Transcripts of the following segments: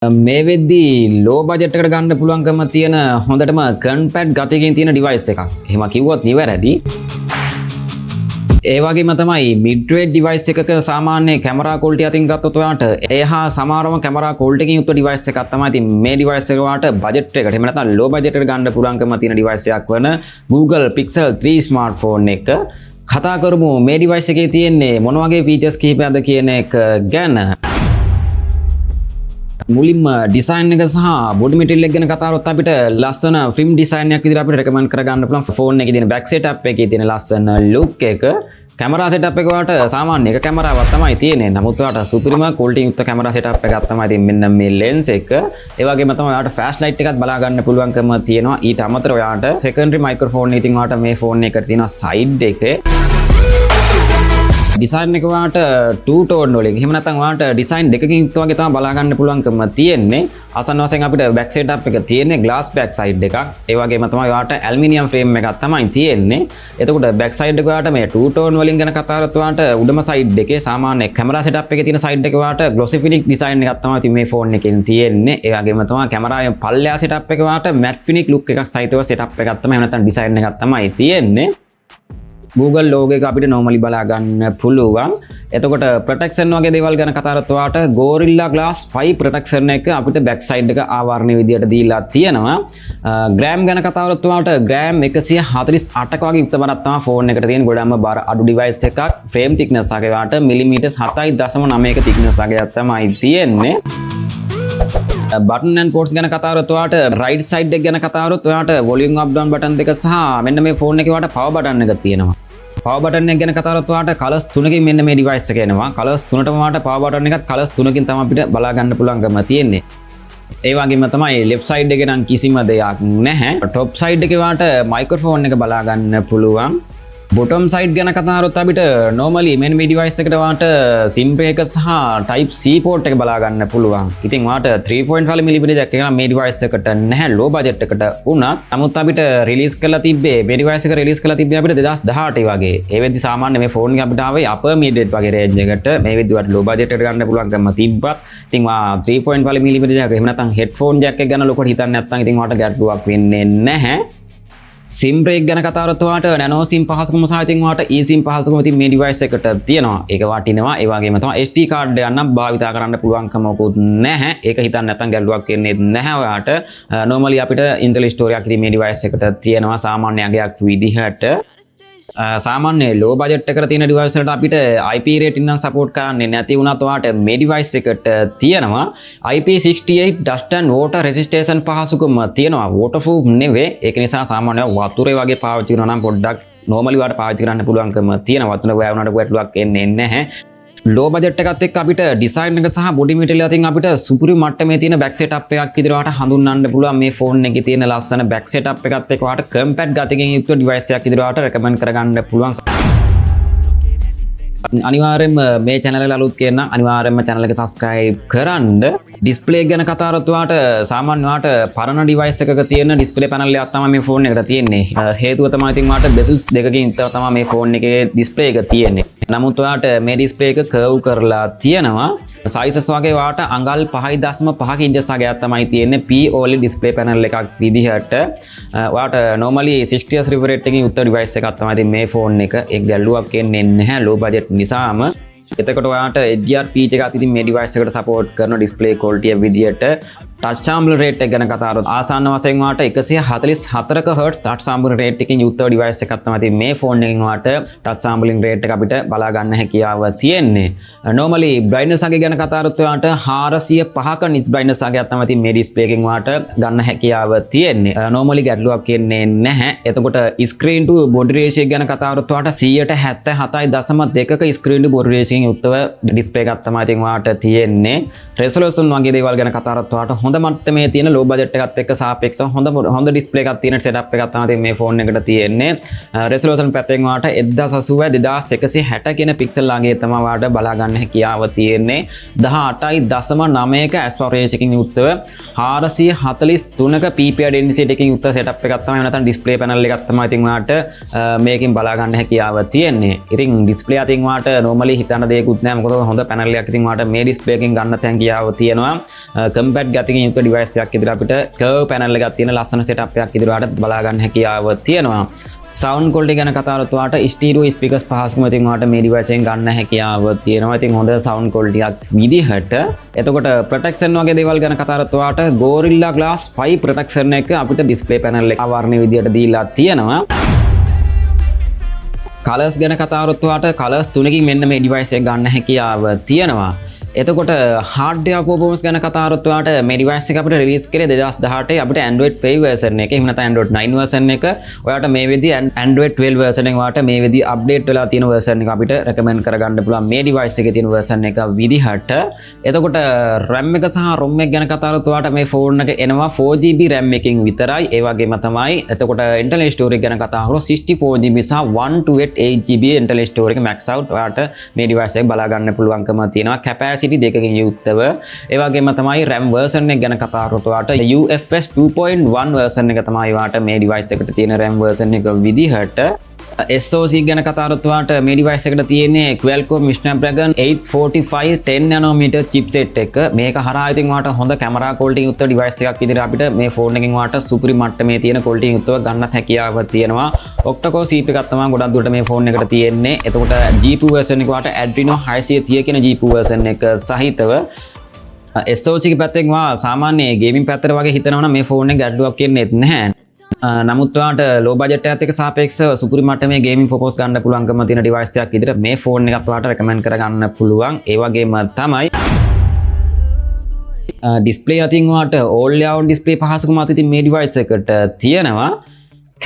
මේ වෙද්දී low budget එකට ගන්න පුළුවන්කම තියෙන හොඳටම කම්පැක්ට් ගතියකින් තියෙන ඩිවයිස් එකක්. එහෙම කිව්වොත් නිවැරදි. ඒ වගේම තමයි මිඩ් රේන්ජ් ඩිවයිස් එකක සාමාන්‍ය කැමරා ක්වොලිටි අතින් ගත්තොත් ඔයාලට ඒ හා සමානම කැමරා ක්වොලිටි එකකින් යුක්ත ඩිවයිස් එකක් තමයි. ඉතින් මේ ඩිවයිස් එක ඔයාලට බජට් එකට එහෙම නැත්නම් ලෝ බජට් එකට ගන්න පුළුවන්කම තියෙන ඩිවයිස් එකක් වන Google Pixel 3 ස්මාර්ට්ෆෝන් එක. කතා කරමු මේ ඩිවයිස් එකේ තියෙන්නේ මොන වගේ ෆීචර්ස් කිහිපයක්ද කියන එක ගැන. මුලින්ම ඩිසයින් එක සහ බොඩි මැටීරියල් එක ගැන කතා කරොත් අපිට ලස්සන ෆිල්ම් ඩිසයින් එකක් විදිහට අපිට රෙකමන්ඩ් කරගන්න පුළුවන්. ෆෝන් එකේ තියෙන බෑක් සෙටප් එකේ තියෙන ලස්සන ලුක් එක, කැමරා සෙටප් එක වලට සාමාන්‍ය එක කැමරාවක් තමයි තියෙන්නේ. නමුත් ඔයාලට සුපිරිම ක්වොලිටි යුක්ත කැමරා සෙටප් එකක් තමයි තියෙන්නේ. මෙන්න මේ ලෙන්ස් එක. ඒ වගේම තමයි ඔයාලට ෆ්ලෑෂ් ලයිට් එකත් බලා ගන්න පුළුවන්කම තියෙනවා. ඊට අමතරව ඔයාලට සෙකන්ඩරි මයික්‍රොෆෝන් එකකින් ඔයාලට මේ ෆෝන් එකට තියෙන සයිඩ් එකේ ඩිසයින් එක ඔයාලට ටූ ටෝන් වලින් එහෙම නැත්නම් ඔයාලට ඩිසයින් දෙකකින් යුක්ත වගේ තමයි බලා ගන්න පුළුවන්කම තියෙන්නේ. ආසන්න වශයෙන් අපිට බෑක් සෙටප් එක තියෙන්නේ ග්ලාස් බෑක් සයිඩ් එකක්. ඒ වගේම තමයි ඔයාලට ඇලුමිනියම් ෆ්‍රේම් එකක් තමයි තියෙන්නේ. එතකොට බෑක් සයිඩ් එක ඔයාලට මේ ටූ ටෝන් වලින් ගැන කතා කරත් ඔයාලට උඩම සයිඩ් එකේ සාමාන්‍ය කැමරා සෙටප් එකේ තියෙන සයිඩ් එක ඔයාලට ග්ලොසි ෆිනික් ඩිසයින් එකක් තමයි මේ ෆෝන් එකෙන් තියෙන්නේ. ඒ වගේම තමයි කැමරාවේ පල්ලෙහා සෙටප් එක ඔයාලට මැට් ෆිනික් ලුක් එකක් සහිතව සෙටප් එකක් තමයි එහෙම නැත්නම් ඩිසයින් එකක් තමයි තියෙන්නේ. Google logo එක අපිට normally බලා ගන්න පුළුවන්. එතකොට protection වගේ දේවල් ගැන කතා කරත් ඔයාලට Gorilla Glass 5 protection එක අපිට back side එක ආවරණය විදියට දීලා තියෙනවා. gram ගැන කතා කරත් ඔයාලට gram 148ක වගේ යුක්ත බරක් තමයි ෆෝන් එකට තියෙන ගොඩක්ම බර අඩු device එකක්. frame thickness එක ඔයාලට millimeter 7.9ක thickness එකක් තමයි තියෙන්නේ. බටන් and ports ගැන කතා කරොත් ඔයාලට right side එක ගැන කතා කරොත් ඔයාලට volume up down button දෙක සහ මෙන්න මේ ෆෝන් එකේ ඔයාලට power button එකක් තියෙනවා. power button එක ගැන කතා කරොත් ඔයාලට colors 3කින් මෙන්න මේ device එක එනවා. colors 3ටම ඔයාලට power button එකත් colors 3කින් තමයි අපිට බලා ගන්න පුළුවන්කම තියෙන්නේ. ඒ වගේම තමයි left side එකේ නම් කිසිම දෙයක් නැහැ. top side එකේ ඔයාලට microphone එක බලා ගන්න පුළුවන්. bottom side ගැන කතා කරොත් අපිට normally මෙන්න මේ device එකට ඔයාලට SIM එක සහ type C port එක බලා ගන්න පුළුවන්. ඉතින් ඔයාලට 3.5mm jack එක නම් මේ device එකට නැහැ low budget එකට වුණා. නමුත් අපිට release කරලා තිබ්බේ මේ device එක release කරලා තිබ්බේ අපිට 2018 වගේ. ඒ වෙද්දි සාමාන්‍ය මේ phone එක අපිට ආවේ upper mid-range වගේ range එකට. මේ වෙද්දි ඔයාලට low budget එකට ගන්න පුළුවන්කම තිබ්බත්. ඉතින් ඔයා 3.5mm jack එහෙම නැත්නම් headphone jack එක ගැන ලොකුවට හිතන්නේ නැත්නම් ඉතින් ඔයාලට ගැටලුවක් වෙන්නේ නැහැ. SIM break ගැන කතා කරත් ඔයාලට nano SIM පහසුකම සහ ඉතින් ඔයාලට eSIM පහසුකම ඉතින් මේ device එකට තියෙනවා. ඒක වටිනවා. ඒ වගේම තමයි SD card එකක් නම් භාවිතා කරන්න පුළුවන්කමකුත් නැහැ. ඒක හිතන්න නැත්නම් ගැටලුවක් වෙන්නේ නැහැ ඔයාලට. normally අපිට Intel store එකක් ඉතින් මේ device එකට තියෙනවා සාමාන්‍ය අගයක් විදිහට. සාමාන්‍ය low budget එකට තියෙන device වලට අපිට IP rating නම් support කරන්නේ නැති වුණත් ඔයාලට මේ device එකට තියෙනවා IP68 dust and water resistance පහසුකම තියෙනවා. waterproof නෙවෙයි. ඒක නිසා සාමාන්‍ය වතුරේ වගේ පාවිච්චි කරනවා නම් පොඩ්ඩක් normally වාට පාවිච්චි කරන්න පුළුවන්කම තියෙනවා. වතුර වැවුනට ගැටලුවක් එන්නේ නැහැ. low budget එකත් එක්ක අපිට design එක සහ body material අතින් අපිට සුපිරි මට්ටමේ තියෙන back setup එකක් විදිහට ඔයාලට හඳුන්වන්න පුළුවන්. මේ phone එකේ තියෙන ලස්සන back setup එකත් එක්ක ඔයාලට compact ගතියකින් යුක්ත device එකක් විදිහට ඔයාලට recommend කරගන්න පුළුවන්. අනිවාර්යෙන්ම මේ channel එක අලුත් කියන අනිවාර්යෙන්ම channel එක subscribe කරන්න. display ගැන කතා කරත් ඔයාලට සාමාන්‍ය ඔයාලට පරණ device එකක තියෙන display panel එකක් තමයි මේ phone එකට තියෙන්නේ. හේතුව තමයි ඉතින් ඔයාලට bezels දෙකකින් තමයි මේ phone එකේ display එක තියෙන්නේ. නමුත් ඔයාලට මේ display එක curve කරලා තියෙනවා. sizes වගේ ඔයාලට අඟල් 5.5 inches වගේ තමයි තියෙන්නේ. P OLED display panel එකක් විදිහට. ඔයාලට normally 60 Hz refresh එකකින් යුක්ත device එකක් තමයි ඉතින් මේ phone එක. ඒක ගැල්ලුවක් එන්නේ නැහැ low budget නිසාම. එතකොට ඔයාලට HDR pitch එකත් ඉතින් මේ device එකට support කරන display quality විදියට. touch sample rate එක ගැන කතා කරොත් ආසන්න වශයෙන් ඔයාලට 144ක Hz touch sample rate එකකින් යුක්ත device එකක් තමයි ඉතින් මේ phone එකෙන් ඔයාලට touch sampling rate එක අපිට බලා ගන්න හැකියාව තියෙන්නේ. normally brightness එක ගැන කතා කරොත් ඔයාලට 405ක nit brightness එකක් තමයි ඉතින් මේ display එකෙන් ඔයාලට ගන්න හැකියාව තියෙන්නේ. normally ගැටලුවක් එන්නේ නැහැ. එතකොට screen to body ratio ගැන කතා කරොත් ඔයාලට 177.2ක screen to body ratio එකකින් යුක්තව display එකක් තමයි ඉතින් ඔයාලට තියෙන්නේ. resolution වගේ දේවල් ගැන කතා කරොත් ඔයාලට හොඳ මට්ටමේ තියෙන low budget එකත් එක්ක සාපේක්ෂව හොඳ display එකක් තියෙන setup එකක් තමයි මේ phone එකට තියෙන්නේ. resolution පැත්තෙන් වාට 1080 2160 කියන pixel ලාගේ තමයි වාට බලා ගන්න හැකියාව තියෙන්නේ. 18.9ක aspect ratio එකකින් යුක්තව 443ක ppi density එකකින් යුක්ත setup එකක් තමයි නැත්නම් display panel එකක් තමයි ඉතින් වාට මේකෙන් බලා ගන්න හැකියාව තියෙන්නේ. ඉතින් display අතින් වාට normally හිතන්න දෙයක්වත් නැහැ. මොකද හොඳ panel එකක් ඉතින් වාට මේ display එකෙන් ගන්න හැකියාව තියෙනවා. compact ගතියකින් යුක්ත device එකක් ඉදිරියට අපිට curve panel එකක් තියෙන ලස්සන setup එකක් ඉදිරියට බලා ගන්න හැකියාව තියෙනවා. sound quality ගැන කතා කරත් වාට stereo speakers පහසුකම ඉතින් වාට මේ device එකෙන් ගන්න හැකියාව තියෙනවා. ඉතින් හොඳ sound quality එකක් විදිහට. එතකොට protection වගේ දේවල් ගැන කතා කරත් වාට Gorilla Glass 5 protection එක අපිට display panel එක ආවරණය විදිහට දීලා තියෙනවා. colors ගැන කතා කරත් වාට colors තුනකින් මෙන්න මේ device එක ගන්න හැකියාව තියෙනවා. එතකොට hardware performance ගැන කතා කරත් වාට මේ device එක අපිට release කරේ 2018 අපිට Android 5 version එක. එහෙම නැත්නම් Android 9 version එක. ඔයාලට මේ වෙදී Android 12 version එක වාට මේ වෙදී update වෙලා තියෙන version එක අපිට recommend කරගන්න පුළුවන් මේ device එකේ තියෙන version එක විදිහට. එතකොට RAM එක සහ ROM එක ගැන කතා කරත් වාට මේ phone එක එනවා 4GB RAM එකකින් විතරයි. ඒ වගේම තමයි එතකොට internal storage ගැන කතා කරලා 64GB සහ 128GB internal storage එක max out ඔයාලට මේ device එක බලා ගන්න පුළුවන්කම තියෙනවා. capacity දෙකකින් යුක්තව. ඒ වගේම තමයි RAM version එක ගැන කතා කරත් වාට UFS 2.1 version එක තමයි වාට මේ device එකට තියෙන RAM version එක විදිහට. SoC ගැන කතා කරත් වාට මේ device එකට තියෙන්නේ Qualcomm Snapdragon 845 10 nanometer chipset එක. මේක හරහා ඉතින් වාට හොඳ camera quality යුක්ත device එකක් විදිහට අපිට මේ phone එකෙන් වාට සුපිරි මට්ටමේ තියෙන quality යුක්තව ගන්නත් හැකියාව තියෙනවා. octa-core CPU එකක් තමයි ගොඩක් දුරට මේ phone එකට තියෙන්නේ. එතකොට GPU version එක වාට Adreno 630 කියන GPU version එක සහිතව SoC පැත්තෙන් වා සාමාන්‍ය ගේමින් පැත්තට වගේ හිතනවා නම් මේ phone එක ගැඩුවක් කියන්නේ නැහැ. නමුත් ඔයාලට low budget එකත් එක්ක සාපේක්ෂව සුපිරි මට්ටමේ gaming purpose ගන්න පුළුවන්කම තියෙන device එකක් විදිහට මේ phone එකත් ඔයාලට recommend කරගන්න පුළුවන්. ඒ වගේම තමයි display අතින් ඔයාලට all round display පහසුකම අතින් මේ device එකට තියෙනවා.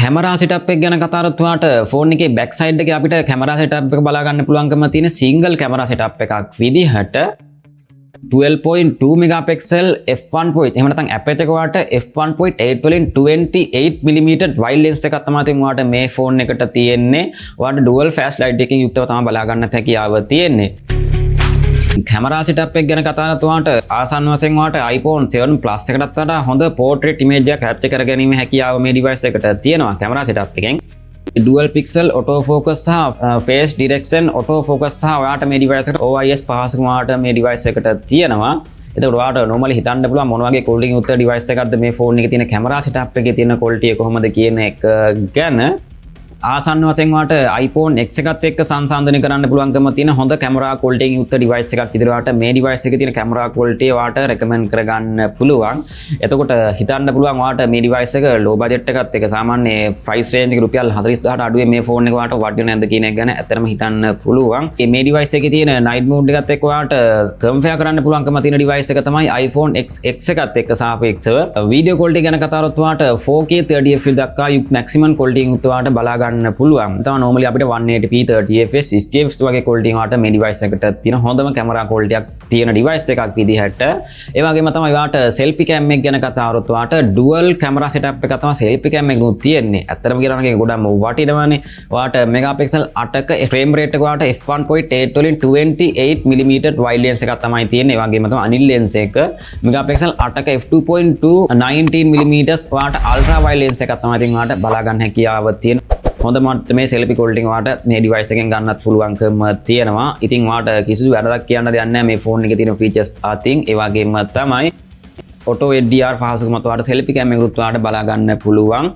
camera setup එක ගැන කතා කරත් ඔයාලට phone එකේ back side එකේ අපිට camera setup එක බලා ගන්න පුළුවන්කම තියෙන single camera setup එකක් විදිහට 12.2 megapixel f1. එහෙම නැත්නම් aperture එක වාට f1.8 වලින් 28mm wide lens එකක් තමයි තින් වාට මේ phone එකට තියෙන්නේ. වාට dual flash light එකකින් යුක්තව තමයි බලා ගන්න හැකියාව තියෙන්නේ. camera setup එක ගැන කතා කරත් වාට ආසන්න වශයෙන් වාට iPhone 7 Plus එකටත් වඩා හොඳ portrait image එකක් capture කරගැනීම හැකියාව මේ device එකට තියෙනවා camera setup එකෙන්. dual pixel auto focus සහ face direction auto focus සහ ඔයාලට මේ device එකට OIS පහසුකම ඔයාලට මේ device එකට තියෙනවා. එතකොට ඔයාලට normally හිතන්න පුළුවන් මොන වගේ quality යුක්ත device එකක්ද මේ phone එකේ තියෙන camera setup එකේ තියෙන quality එක කොහොමද කියන එක ගැන. ආසන්න වශයෙන් වාට iPhone X එකත් එක්ක සංසන්දනය කරන්න පුළුවන්කම තියෙන හොඳ camera quality යුක්ත device එකක් විදිහට මේ device එකේ තියෙන camera quality වාට recommend කරගන්න පුළුවන්. එතකොට හිතන්න පුළුවන් වාට මේ device එක low budget එකත් එක්ක සාමාන්‍ය price range එක රුපියල් 40000ට අඩුවේ මේ phone එක වාට වටිනවද නැද්ද කියන එක ගැන ඇත්තටම හිතන්න පුළුවන්. මේ device එකේ තියෙන night mode එකත් එක්ක වාට compare කරන්න පුළුවන්කම තියෙන device එක තමයි iPhone X එකත් එක්ක සාපේක්ෂව. video quality ගැන කතා කරත් වාට 4K 30fps දක්වා maximum quality යුක්ත වාට බලා ගන්න පුළුවන්. තව normally අපිට 180p 30fps 60fps වගේ quality වාට මේ device එකට තියෙන හොඳම camera quality එකක් තියෙන device එකක් විදිහට. ඒ වගේම තමයි වාට selfie cam එක ගැන කතා කරොත් වාට dual camera setup එක තමයි selfie cam එක නුත් තියෙන්නේ. ඇත්තටම කියනවා නම් ඒක ගොඩක් වටිනවනේ. වාට megapixel 8ක frame rate එක වාට f1.8 වලින් 28mm wide lens එකක් තමයි තියෙන්නේ. ඒ වගේම තමයි anil lens එක megapixel 8ක f2.2 19mm වාට ultra wide lens එකක් තමයි ඉතින් වාට බලා ගන්න හැකියාව තියෙන. හොඳ මට්ටමේ selfie quality වාට මේ device එකෙන් ගන්නත් පුළුවන්කම තියෙනවා. ඉතින් වාට කිසිදු වැරදක් කියන්න දෙයක් නැහැ මේ phone එකේ තියෙන features අතින්. ඒ වගේම තමයි auto HDR පහසුකමත් වාට selfie cam එකකුත් වාට බලා ගන්න පුළුවන්.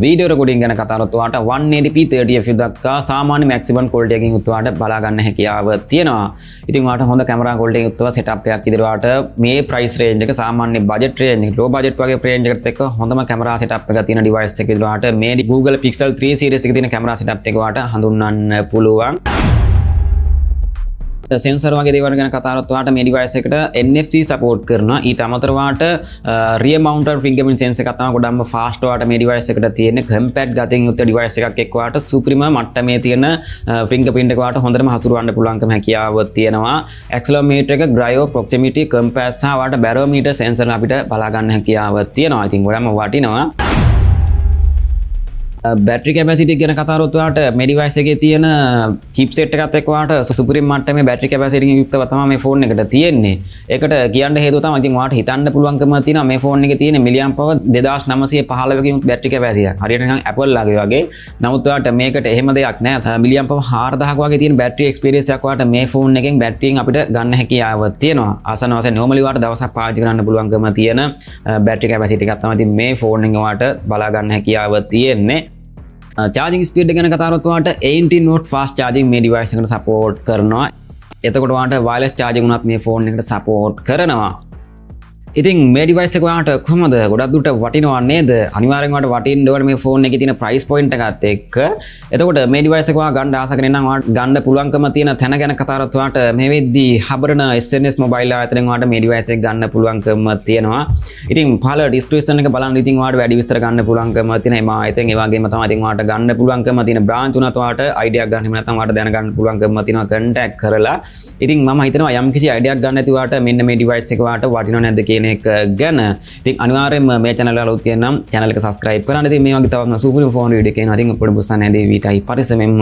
video recording ගැන කතා කරොත් වාට 180p 30fps දක්වා සාමාන්‍ය maximum quality එකකින් උත් වාට බලා ගන්න හැකියාව තියෙනවා. ඉතින් වාට හොඳ camera quality එකක් උත්ව setup එකක් ඉදිරිය වාට මේ price range එක සාමාන්‍ය budget range එක low budget වගේ range එකකට එක්ක හොඳම camera setup එක තියෙන device එක ඉදිරිය වාට මේ Google Pixel 3 series එකේ තියෙන camera setup එක වාට හඳුන්වන්න පුළුවන්. සෙන්සර් වගේ දේවල් ගැන කතා කරත් ඔයාලට මේ device එකට NFC support කරනවා. ඊට අමතරව ඔයාලට rear mounted fingerprint sensor එකක් තමයි ගොඩක්ම fast ඔයාලට මේ device එකට තියෙන්නේ. compact ගතින් යුක්ත device එකක් එක්ක ඔයාලට supreme මට්ටමේ තියෙන fingerprint එක ඔයාලට හොඳටම හසුරවන්න පුළුවන්කම හැකියාව තියෙනවා. accelerometer එක, gyro, proximity, compass සහ ඔයාලට barometer sensor අපිට බලා ගන්න හැකියාව තියෙනවා. ඉතින් ගොඩක්ම වටිනවා. බැටරි කැපැසිටි ගැන කතා කරොත් ඔයාලට මේ device එකේ තියෙන chipset එකත් එක්ක ඔයාලට සුපිරිම මට්ටමේ බැටරි කැපැසිටි යුක්තව තමයි මේ ෆෝන් එකට තියෙන්නේ. ඒකට කියන්න හේතුව තමයි ඉතින් ඔයාලට හිතන්න පුළුවන්කම තියෙනවා මේ ෆෝන් එකේ තියෙන මිලියම් පවර් 2915 කින් බැටරි කැපැසිටියක්. හරියට නිකන් Apple ලාගේ වගේ. නමුත් ඔයාලට මේකට එහෙම දෙයක් නැහැ. මිලියම් පවර් 4000ක වගේ තියෙන බැටරි එක්ස්පීරියන්ස් එකක් ඔයාලට මේ ෆෝන් එකෙන් බැටරියෙන් අපිට ගන්න හැකියාව තියෙනවා. ආසන්න වශයෙන් normally ඔයාලට දවසක් පාවිච්චි කරන්න පුළුවන්කම තියෙන බැටරි කැපැසිටි එකක් තමයි ඉතින් මේ ෆෝන් එකෙන් ඔයාලට බලා ගන්න හැකියාව තියෙන්නේ. charging speed ගැන කතා කරොත් ඔයාලට 18 watt fast charging මේ device එකට support කරනවා. එතකොට ඔයාලට wireless charging උනත් මේ ෆෝන් එකට support කරනවා. ඉතින් මේ device එක ඔයාලට කොහොමද ගොඩක් දුරට වටිනවා නේද? අනිවාර්යෙන් ඔයාලට වටින්න ඕනේ මේ ෆෝන් එකේ තියෙන price point එකත් එක්ක. එතකොට මේ device එක ඔයා ගන්න ආස කරගෙන නම් ඔයාලට ගන්න පුළුවන්කම තියෙන තැන ගැන කතා කරොත් ඔයාලට මේ වෙද්දී හබරන SNS mobile ආයතනයෙන් ඔයාලට මේ device එක ගන්න පුළුවන්කම තියෙනවා. ඉතින් පහළ description එක බලන්න ඉතින් ඔයාලට වැඩි විස්තර ගන්න පුළුවන්කම තියෙන මේ ආයතනයෙන් ඒ වගේම තමයි ඉතින් ඔයාලට ගන්න පුළුවන්කම තියෙන branch උනත් ඔයාලට idea එකක් ගන්න එහෙම නැත්නම් ඔයාලට දැනගන්න පුළුවන්කම තියෙනවා contact කරලා. ඉතින් මම හිතනවා යම් කිසි idea එකක් ගන්න නැති ඔයාලට මෙන්න මේ device එක ඔයාලට වටිනව නැද්ද කියන එක ගැන. ඉතින් අනිවාර්යෙන්ම මේ channel එක අලුත් කියනම් channel එක subscribe කරන්න. ඉතින් මේ වගේ තවත් සුපිරි ෆෝන් වීඩියෝ එකකින් අදින් පොඩි බුස්සන් ඇදී වීටයි පරිස්සමෙන්ම